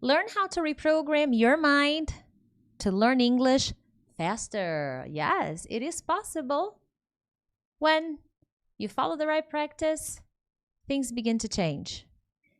Learn how to reprogram your mind to learn English faster. Yes, it is possible. When you follow the right practice, things begin to change.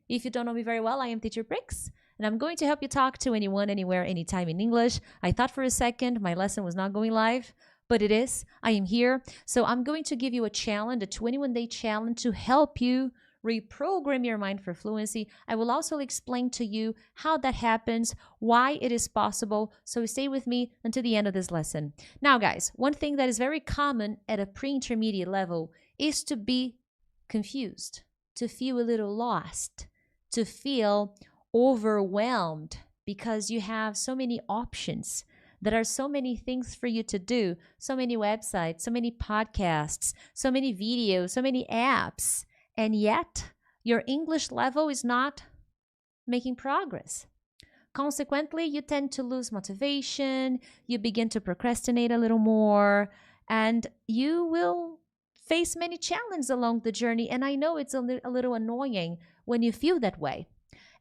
If you don't know me very well, I am Teacher Prix, and I'm going to help you talk to anyone, anywhere, anytime in English. I thought for a second my lesson was not going live, but it is. I am here. So I'm going to give you a challenge, a 21-day challenge to help you reprogram your mind for fluency. I will also explain to you how that happens, why it is possible. So stay with me until the end of this lesson. Now, guys, one thing that is very common at a pre-intermediate level is to be confused, to feel a little lost, to feel overwhelmed because you have so many options. There are so many things for you to do, so many websites, so many podcasts, so many videos, so many apps, and yet your English level is not making progress. Consequently, you tend to lose motivation, you begin to procrastinate a little more, and you will face many challenges along the journey. And I know it's a little annoying when you feel that way.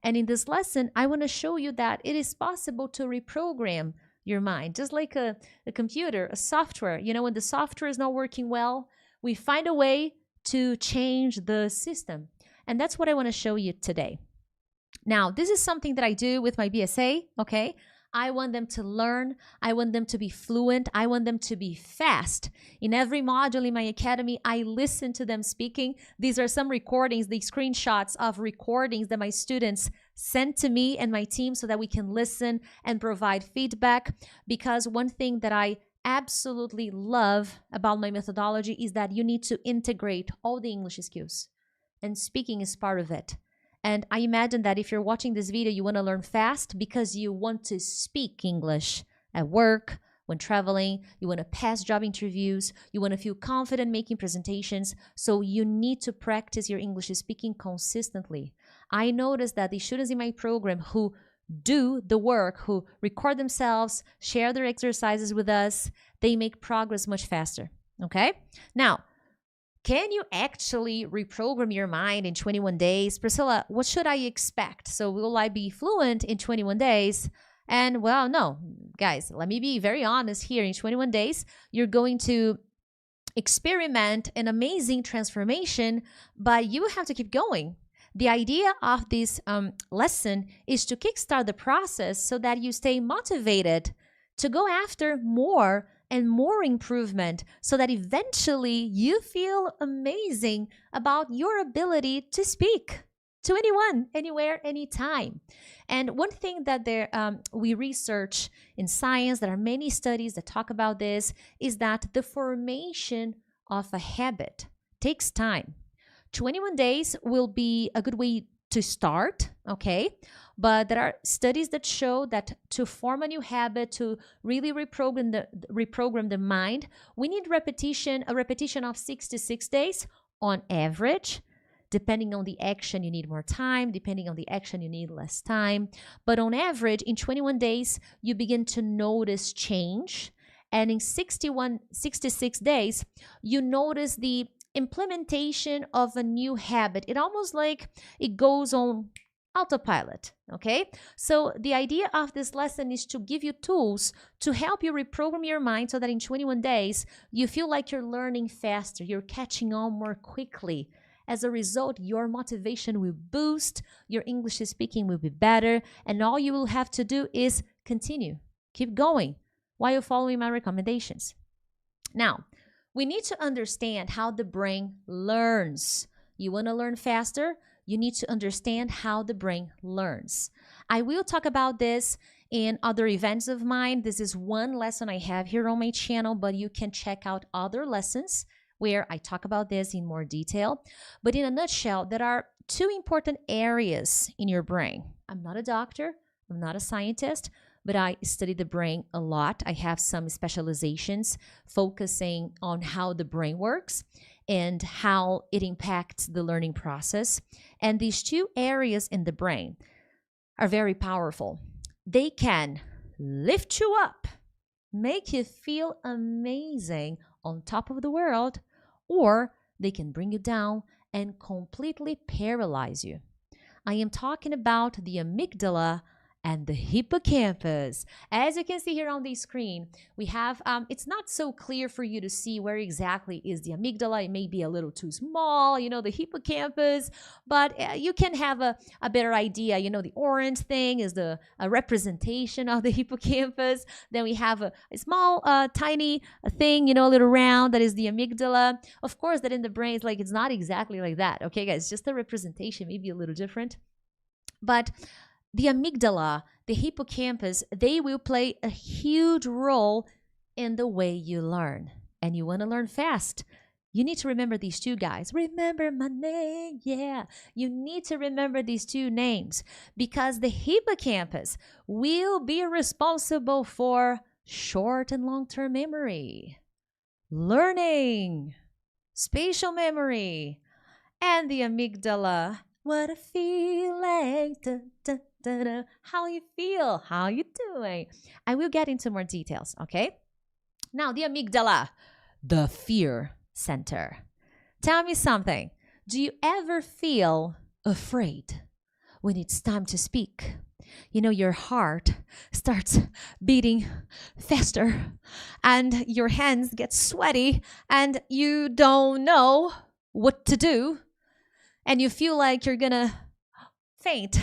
And in this lesson, I want to show you that it is possible to reprogram your mind, just like a computer, a software. You know, when the software is not working well, we find a way to change the system. And that's what I want to show you today. Now, this is something that I do with my BSA, okay? I want them to learn. I want them to be fluent. I want them to be fast. In every module in my academy, I listen to them speaking. These are some recordings, the screenshots of recordings that my students send to me and my team so that we can listen and provide feedback. Because one thing that I absolutely love about my methodology is that you need to integrate all the English skills, and speaking is part of it. And I imagine that if you're watching this video, you want to learn fast because you want to speak English at work, when traveling, you want to pass job interviews, you want to feel confident making presentations. So you need to practice your English speaking consistently. I noticed that the students in my program who do the work, who record themselves, share their exercises with us, they make progress much faster. Okay? Now, can you actually reprogram your mind in 21 days? Priscilla, what should I expect? So will I be fluent in 21 days? And well, no, guys, let me be very honest here. In 21 days, you're going to experiment an amazing transformation, but you have to keep going. The idea of this lesson is to kickstart the process so that you stay motivated to go after more and more improvement, so that eventually you feel amazing about your ability to speak to anyone, anywhere, anytime. And one thing that we research in science, there are many studies that talk about this, is that the formation of a habit takes time. 21 days will be a good way to start, okay? But there are studies that show that to form a new habit, to really reprogram the mind, we need repetition, a repetition of 66 days on average. Depending on the action, you need more time. Depending on the action, you need less time. But on average, in 21 days, you begin to notice change. And in 66 days, you notice the implementation of a new habit. It almost like it goes on autopilot, okay? So the idea of this lesson is to give you tools to help you reprogram your mind so that in 21 days, you feel like you're learning faster, you're catching on more quickly. As a result, your motivation will boost, your English speaking will be better, and all you will have to do is continue, keep going while you're following my recommendations. Now, we need to understand how the brain learns. You want to learn faster? You need to understand how the brain learns. I will talk about this in other events of mine. This is one lesson I have here on my channel, but you can check out other lessons where I talk about this in more detail. But in a nutshell, there are two important areas in your brain. I'm not a doctor, I'm not a scientist, but I study the brain a lot. I have some specializations focusing on how the brain works and how it impacts the learning process. And these two areas in the brain are very powerful. They can lift you up, make you feel amazing on top of the world, or they can bring you down and completely paralyze you. I am talking about the amygdala and the hippocampus. As you can see here on the screen, we have, it's not so clear for you to see where exactly is the amygdala. It may be a little too small, the hippocampus, but you can have a better idea. The orange thing is a representation of the hippocampus. Then we have a small, tiny thing, a little round, that is the amygdala. Of course, that in the brain, it's not exactly like that. Okay, guys, just the representation may be a little different. But the amygdala, the hippocampus, they will play a huge role in the way you learn. And you want to learn fast. You need to remember these two guys. Remember my name. Yeah, you need to remember these two names because the hippocampus will be responsible for short and long-term memory, learning, spatial memory, and the amygdala. What a feeling. Da, da, da, da. How you feel? How you doing? I will get into more details, okay? Now, the amygdala, the fear center. Tell me something. Do you ever feel afraid when it's time to speak? Your heart starts beating faster and your hands get sweaty and you don't know what to do and you feel like you're gonna faint.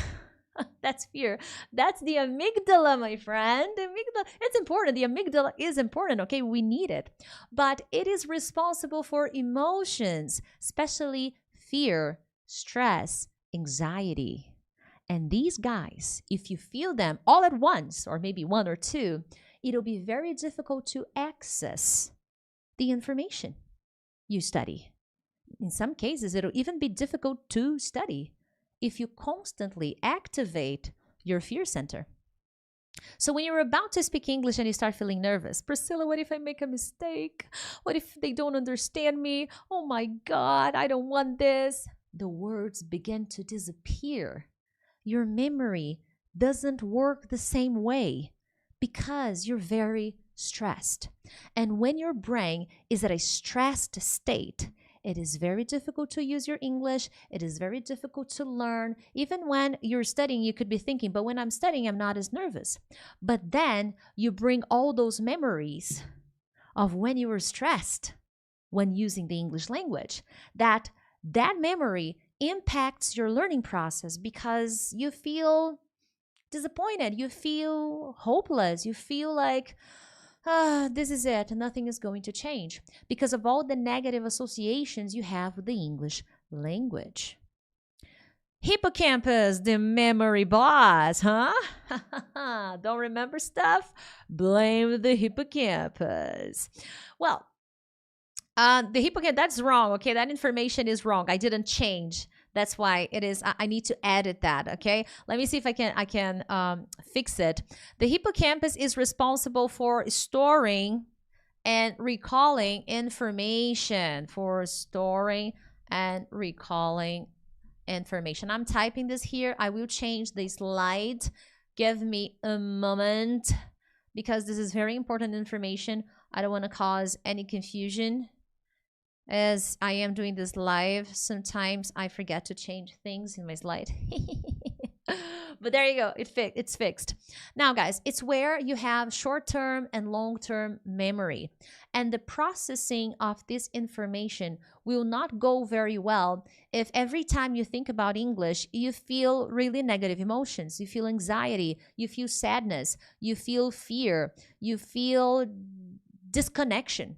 That's fear. That's the amygdala, my friend. The amygdala, it's important. The amygdala is important, okay? We need it. But it is responsible for emotions, especially fear, stress, anxiety. And these guys, if you feel them all at once, or maybe one or two, it'll be very difficult to access the information you study. In some cases, it'll even be difficult to study if you constantly activate your fear center. So when you're about to speak English and you start feeling nervous, Priscilla, what if I make a mistake? What if they don't understand me? Oh my God, I don't want this. The words begin to disappear. Your memory doesn't work the same way because you're very stressed. And when your brain is at a stressed state, it is very difficult to use your English. It is very difficult to learn. Even when you're studying, you could be thinking, but when I'm studying, I'm not as nervous. But then you bring all those memories of when you were stressed when using the English language. That memory impacts your learning process because you feel disappointed. You feel hopeless. You feel like, this is it. Nothing is going to change because of all the negative associations you have with the English language. Hippocampus, the memory boss, huh? Don't remember stuff? Blame the hippocampus. Well, the hippocampus, that's wrong, okay? That information is wrong. I didn't change. That's why it is, I need to edit that, okay? Let me see if I can fix it. The hippocampus is responsible for storing and recalling information, I'm typing this here. I will change the slide. Give me a moment because this is very important information. I don't want to cause any confusion. As I am doing this live, sometimes I forget to change things in my slide. But there you go. It's fixed. Now, guys, it's where you have short-term and long-term memory. And the processing of this information will not go very well if every time you think about English, you feel really negative emotions. You feel anxiety. You feel sadness. You feel fear. You feel disconnection.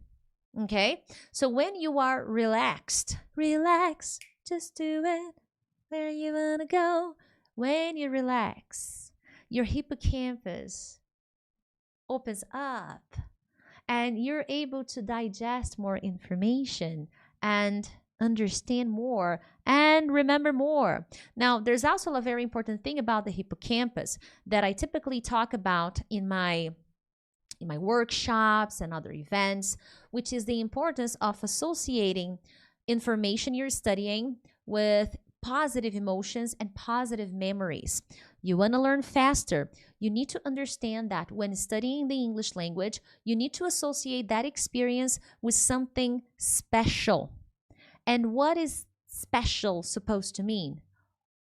Okay, so when you are relaxed, relax, just do it where you wanna go. When you relax, your hippocampus opens up and you're able to digest more information and understand more and remember more. Now, there's also a very important thing about the hippocampus that I typically talk about in my workshops and other events, which is the importance of associating information you're studying with positive emotions and positive memories. You want to learn faster. You need to understand that when studying the English language, you need to associate that experience with something special. And what is special supposed to mean?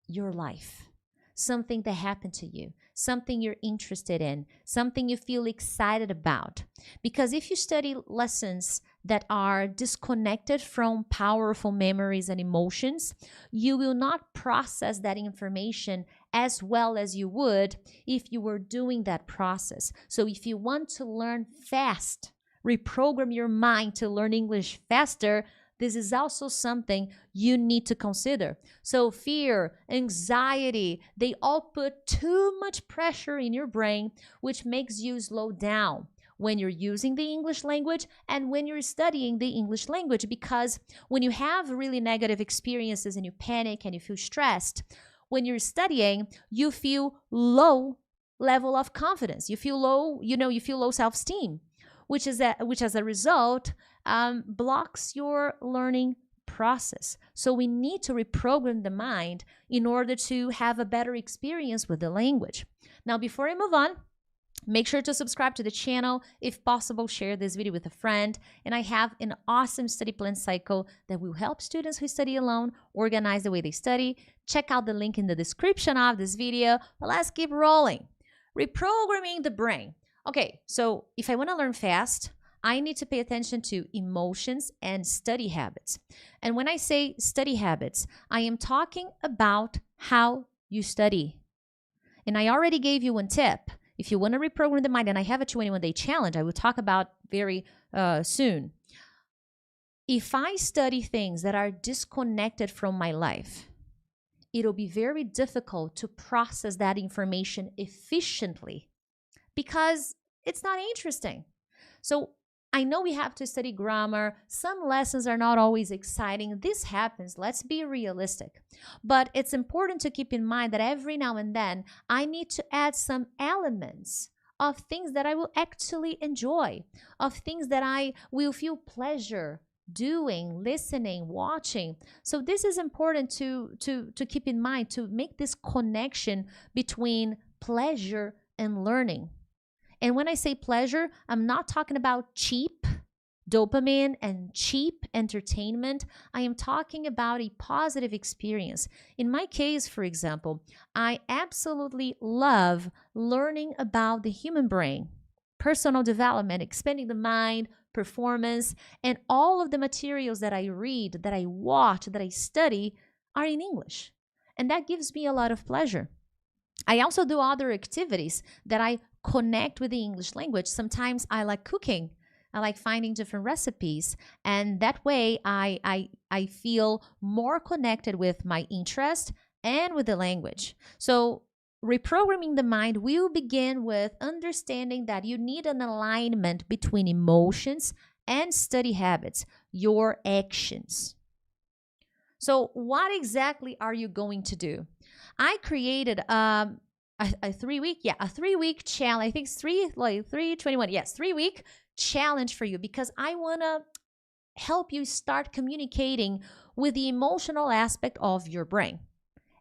Your life. Something that happened to you. something you're interested in, something you feel excited about. Because if you study lessons that are disconnected from powerful memories and emotions, you will not process that information as well as you would if you were doing that process. So if you want to learn fast, reprogram your mind to learn English faster, this is also something you need to consider. So fear, anxiety, they all put too much pressure in your brain, which makes you slow down when you're using the English language and when you're studying the English language. Because when you have really negative experiences and you panic and you feel stressed, when you're studying, you feel low level of confidence. You feel low, you feel low self-esteem, which as a result blocks your learning process. So we need to reprogram the mind in order to have a better experience with the language. Now, before I move on, make sure to subscribe to the channel. If possible, share this video with a friend. And I have an awesome study plan cycle that will help students who study alone organize the way they study. Check out the link in the description of this video. But let's keep rolling. Reprogramming the brain. Okay, so if I want to learn fast, I need to pay attention to emotions and study habits. And when I say study habits, I am talking about how you study. And I already gave you one tip. If you want to reprogram the mind, and I have a 21-day challenge I will talk about very soon. If I study things that are disconnected from my life, it'll be very difficult to process that information efficiently because it's not interesting. So I know we have to study grammar. Some lessons are not always exciting. This happens. Let's be realistic. But it's important to keep in mind that every now and then, I need to add some elements of things that I will actually enjoy, of things that I will feel pleasure doing, listening, watching. So this is important to keep in mind, to make this connection between pleasure and learning. And when I say pleasure, I'm not talking about cheap dopamine and cheap entertainment. I am talking about a positive experience. In my case, for example, I absolutely love learning about the human brain, personal development, expanding the mind, performance, and all of the materials that I read, that I watch, that I study are in English. And that gives me a lot of pleasure. I also do other activities that I connect with the English language. Sometimes I like cooking. I like finding different recipes. And that way I feel more connected with my interest and with the language. So reprogramming the mind will begin with understanding that you need an alignment between emotions and study habits, your actions. So what exactly are you going to do? I created a 3-week challenge. I think it's 321. Yes, 3-week challenge for you because I want to help you start communicating with the emotional aspect of your brain.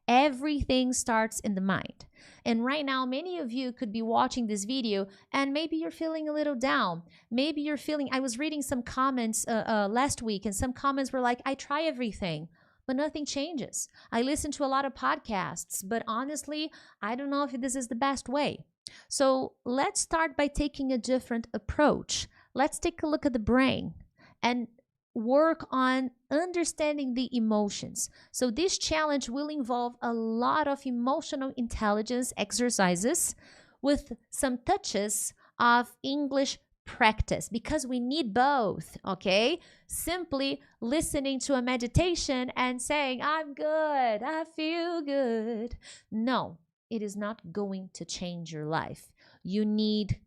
Everything starts in the mind. And right now, many of you could be watching this video and maybe you're feeling a little down. Maybe you're feeling, I was reading some comments last week and some comments were like, I try everything, but nothing changes. I listen to a lot of podcasts, but honestly, I don't know if this is the best way. So let's start by taking a different approach. Let's take a look at the brain and work on understanding the emotions. So this challenge will involve a lot of emotional intelligence exercises with some touches of English practice because we need both, okay? Simply listening to a meditation and saying, I'm good, I feel good. No, it is not going to change your life. You need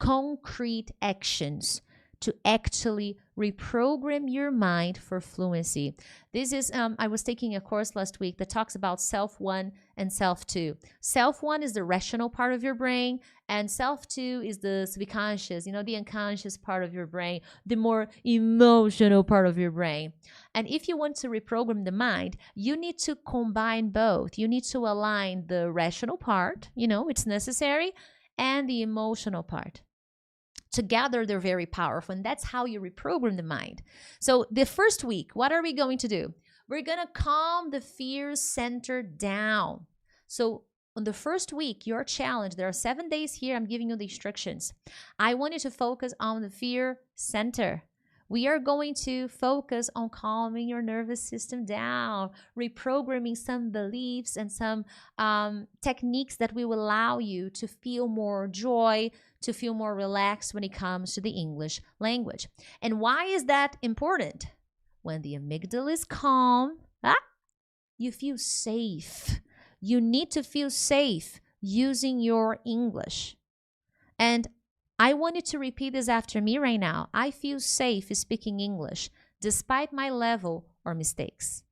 concrete actions to actually reprogram your mind for fluency. This is, I was taking a course last week that talks about self 1 and self 2. Self 1 is the rational part of your brain, and self 2 is the subconscious, the unconscious part of your brain, the more emotional part of your brain. And if you want to reprogram the mind, you need to combine both. You need to align the rational part, it's necessary, and the emotional part. Together, they're very powerful, and that's how you reprogram the mind. So the first week, what are we going to do? We're going to calm the fear center down. So On the first week, your challenge, there are 7 days here. I'm giving you the instructions. I want you to focus on the fear center. We are going to focus on calming your nervous system down, reprogramming some beliefs and some techniques that will allow you to feel more joy, to feel more relaxed when it comes to the English language. And why is that important? When the amygdala is calm, you feel safe. You need to feel safe using your English. And I want you to repeat this after me right now. I feel safe speaking English despite my level or mistakes.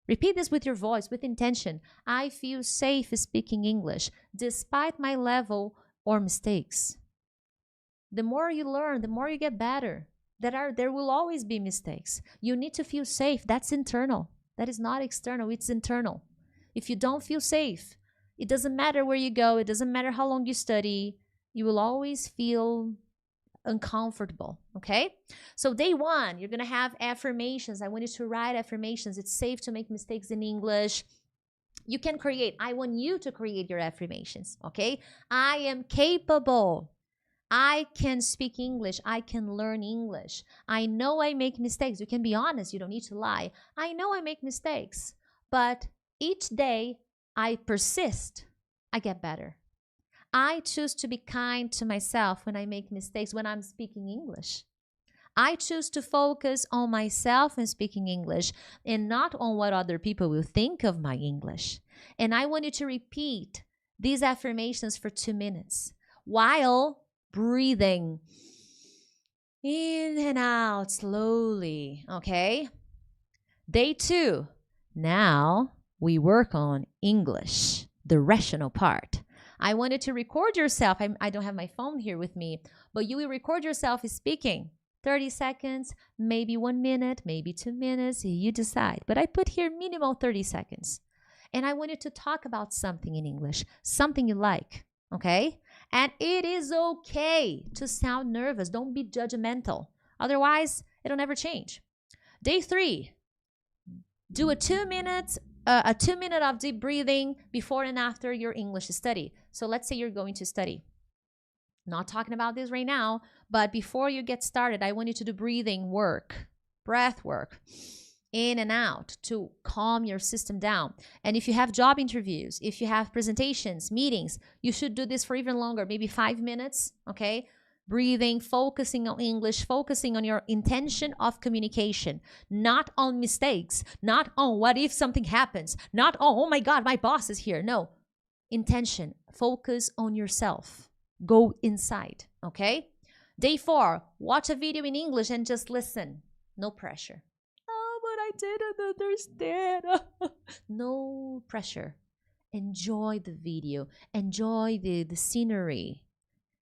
Repeat this with your voice, with intention. I feel safe speaking English despite my level or mistakes. The more you learn, the more you get better. There will always be mistakes. You need to feel safe. That's internal. That is not external, it's internal. If you don't feel safe, it doesn't matter where you go, it doesn't matter how long you study, you will always feel uncomfortable, okay? So day 1, you're gonna have affirmations. I want you to write affirmations. It's safe to make mistakes in English. You can create. I want you to create your affirmations, okay? I am capable. I can speak English. I can learn English. I know I make mistakes. You can be honest. You don't need to lie. I know I make mistakes, but each day I persist. I get better. I choose to be kind to myself when I make mistakes when I'm speaking English. I choose to focus on myself when speaking English and not on what other people will think of my English. And I want you to repeat these affirmations for 2 minutes while breathing in and out slowly, okay? Day 2, now we work on English, the rational part. I wanted to record yourself. I don't have my phone here with me, but you will record yourself speaking. 30 seconds, maybe 1 minute, maybe 2 minutes, you decide. But I put here minimum 30 seconds. And I want you to talk about something in English, something you like, okay? And it is okay to sound nervous. Don't be judgmental. Otherwise, it'll never change. Day 3, do a 2 minute of deep breathing before and after your English study. So let's say you're going to study. Not talking about this right now, but before you get started, I want you to do breathing work, breath work, in and out to calm your system down. And if you have job interviews, if you have presentations, meetings, you should do this for even longer, maybe 5 minutes, okay? Breathing, focusing on English, focusing on your intention of communication, not on mistakes, not on what if something happens, not on, oh my God, my boss is here. No, intention, focus on yourself. Go inside, okay? Day 4, watch a video in English and just listen. No pressure. Oh, but I didn't understand. No pressure. Enjoy the video. Enjoy the scenery.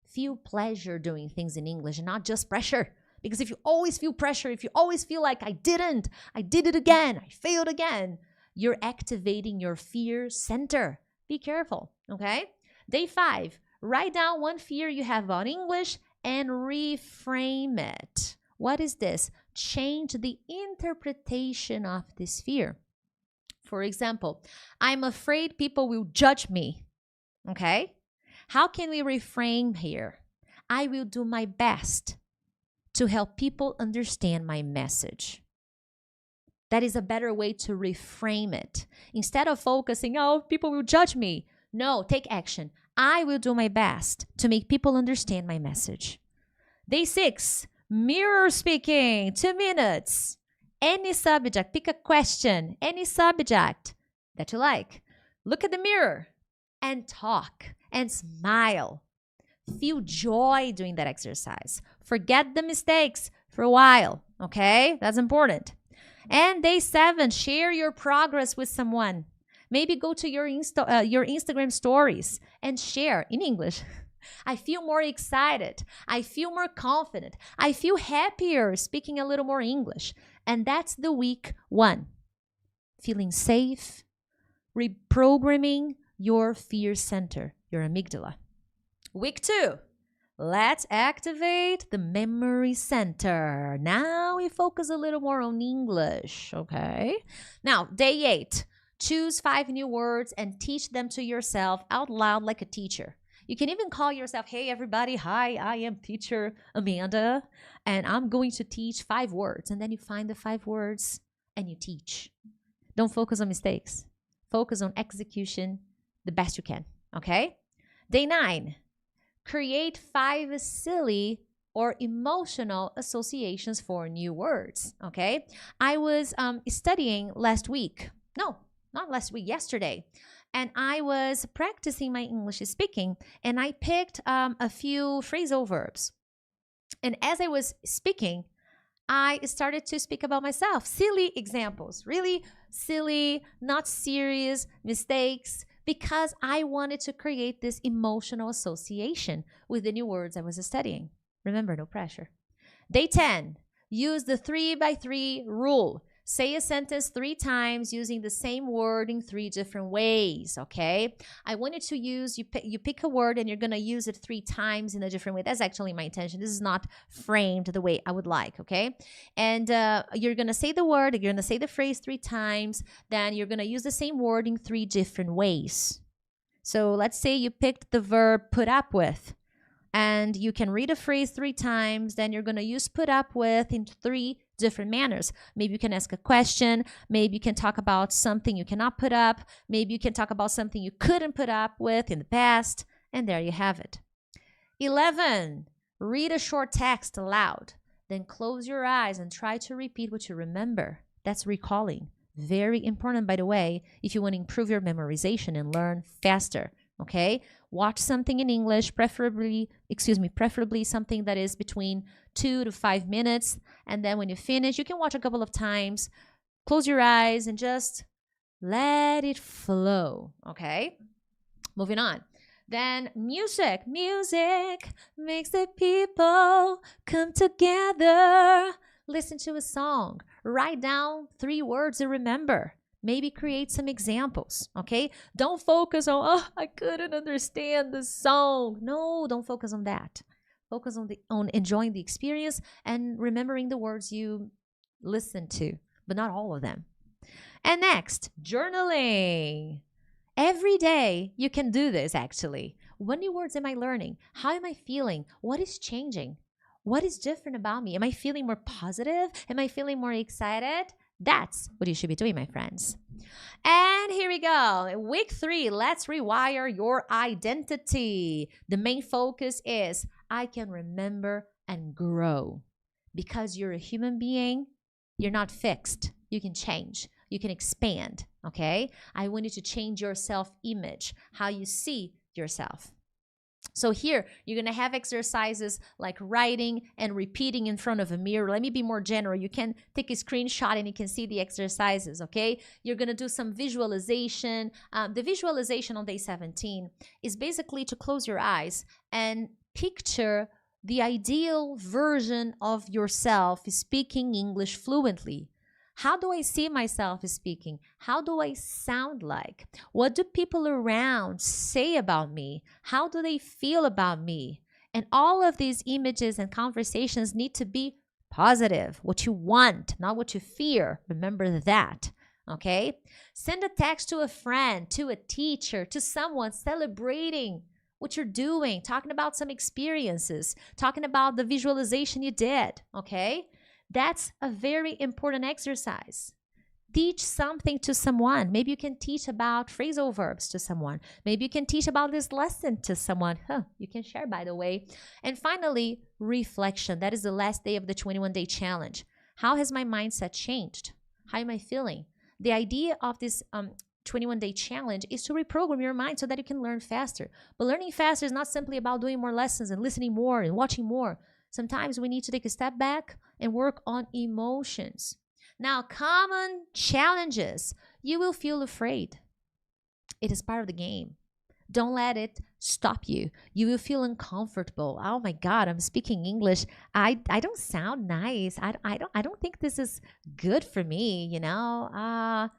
Feel pleasure doing things in English and not just pressure. Because if you always feel pressure, if you always feel like I did it again, I failed again, you're activating your fear center. Be careful, okay? Day 5, write down one fear you have about English and reframe it. What is this? Change the interpretation of this fear. For example, I'm afraid people will judge me, okay? How can we reframe here? I will do my best to help people understand my message. That is a better way to reframe it. Instead of focusing, oh, people will judge me. No, take action. I will do my best to make people understand my message. Day 6, mirror speaking, 2 minutes. Any subject, pick a question, any subject that you like. Look at the mirror and talk and smile. Feel joy doing that exercise. Forget the mistakes for a while, okay? That's important. And day 7, share your progress with someone. Maybe go to your Instagram stories and share in English. I feel more excited. I feel more confident. I feel happier speaking a little more English. And that's the week 1. Feeling safe, reprogramming your fear center, your amygdala. Week 2, let's activate the memory center. Now we focus a little more on English, okay? Now, day 8, Choose 5 new words and teach them to yourself out loud like a teacher. You can even call yourself, hey, everybody, hi, I am teacher Amanda, and I'm going to teach 5 words. And then you find the 5 words and you teach. Don't focus on mistakes. Focus on execution the best you can, okay? Day 9, create 5 silly or emotional associations for new words, okay? I was studying last week. No, not last week, yesterday. And I was practicing my English speaking, and I picked a few phrasal verbs. And as I was speaking, I started to speak about myself. Silly examples, really silly, not serious mistakes, because I wanted to create this emotional association with the new words I was studying. Remember, no pressure. Day 10, use the 3x3 rule. Say a sentence 3 times using the same word in 3 different ways, okay? I wanted to use, you pick a word and you're going to use it 3 times in a different way. That's actually my intention. This is not framed the way I would like, okay? And you're going to say the word, you're going to say the phrase 3 times, then you're going to use the same word in 3 different ways. So let's say you picked the verb put up with, and you can read a phrase 3 times, then you're going to use put up with in 3 different manners. Maybe you can ask a question. Maybe you can talk about something you cannot put up. Maybe you can talk about something you couldn't put up with in the past. And there you have it. 11, read a short text aloud. Then close your eyes and try to repeat what you remember. That's recalling. Very important, by the way, if you want to improve your memorization and learn faster. Okay? Watch something in English, preferably something that is between 2 to 5 minutes. And then when you finish, you can watch a couple of times. Close your eyes and just let it flow. Okay? Moving on. Then music. Music makes the people come together. Listen to a song. Write down 3 words to remember. Maybe create some examples, okay? Don't focus on, oh, I couldn't understand the song. No, don't focus on that. Focus on enjoying the experience and remembering the words you listen to, but not all of them. And next, journaling. Every day you can do this, actually. What new words am I learning? How am I feeling? What is changing? What is different about me? Am I feeling more positive? Am I feeling more excited? That's what you should be doing, my friends. And here we go. Week 3, let's rewire your identity. The main focus is I can remember and grow. Because you're a human being, you're not fixed. You can change. You can expand, okay? I want you to change your self-image, how you see yourself. So here, you're going to have exercises like writing and repeating in front of a mirror. Let me be more general. You can take a screenshot and you can see the exercises, okay? You're going to do some visualization. The visualization on day 17 is basically to close your eyes and picture the ideal version of yourself speaking English fluently. How do I see myself speaking? How do I sound like? What do people around say about me? How do they feel about me? And all of these images and conversations need to be positive, what you want, not what you fear. Remember that, okay? Send a text to a friend, to a teacher, to someone celebrating what you're doing, talking about some experiences, talking about the visualization you did, okay? That's a very important exercise. Teach something to someone. Maybe you can teach about phrasal verbs to someone. Maybe you can teach about this lesson to someone. You can share, by the way. And finally, reflection. That is the last day of the 21-day challenge. How has my mindset changed? How am I feeling? The idea of this 21-day challenge is to reprogram your mind so that you can learn faster. But learning faster is not simply about doing more lessons and listening more and watching more. Sometimes we need to take a step back and work on emotions. Now, common challenges. You will feel afraid. It is part of the game. Don't let it stop you. You will feel uncomfortable. Oh my God, I'm speaking English. I don't sound nice. I don't think this is good for me, you know.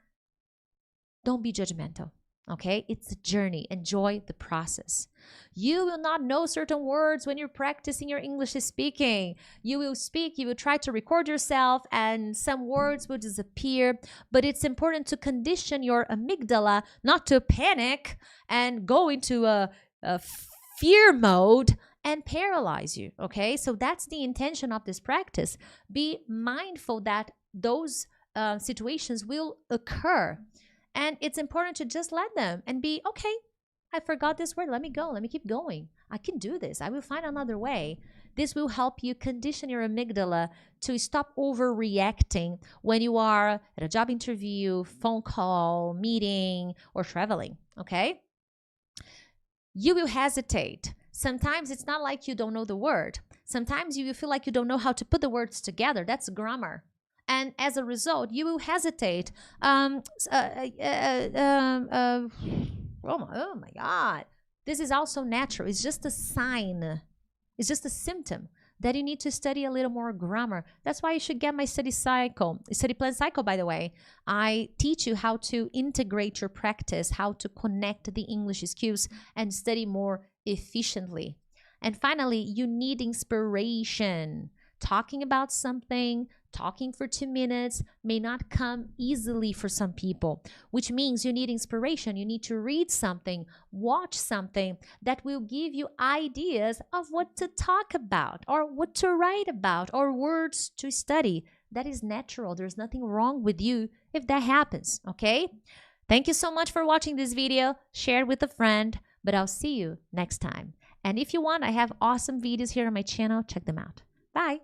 Don't be judgmental. Okay, it's a journey. Enjoy the process. You will not know certain words when you're practicing your English speaking. You will speak, you will try to record yourself, and some words will disappear. But it's important to condition your amygdala not to panic and go into a fear mode and paralyze you. Okay, so that's the intention of this practice. Be mindful that those situations will occur. And it's important to just let them and be, okay, I forgot this word. Let me go. Let me keep going. I can do this. I will find another way. This will help you condition your amygdala to stop overreacting when you are at a job interview, phone call, meeting, or traveling. Okay? You will hesitate. Sometimes it's not like you don't know the word. Sometimes you will feel like you don't know how to put the words together. That's grammar. And as a result, you will hesitate. Oh my God. This is also natural. It's just a sign. It's just a symptom that you need to study a little more grammar. That's why you should get my study plan cycle, by the way. I teach you how to integrate your practice, how to connect the English skills and study more efficiently. And finally, you need inspiration. Talking about something, talking for 2 minutes may not come easily for some people, which means you need inspiration. You need to read something, watch something that will give you ideas of what to talk about or what to write about or words to study. That is natural. There's nothing wrong with you if that happens, okay? Thank you so much for watching this video. Share it with a friend, but I'll see you next time. And if you want, I have awesome videos here on my channel. Check them out. Bye.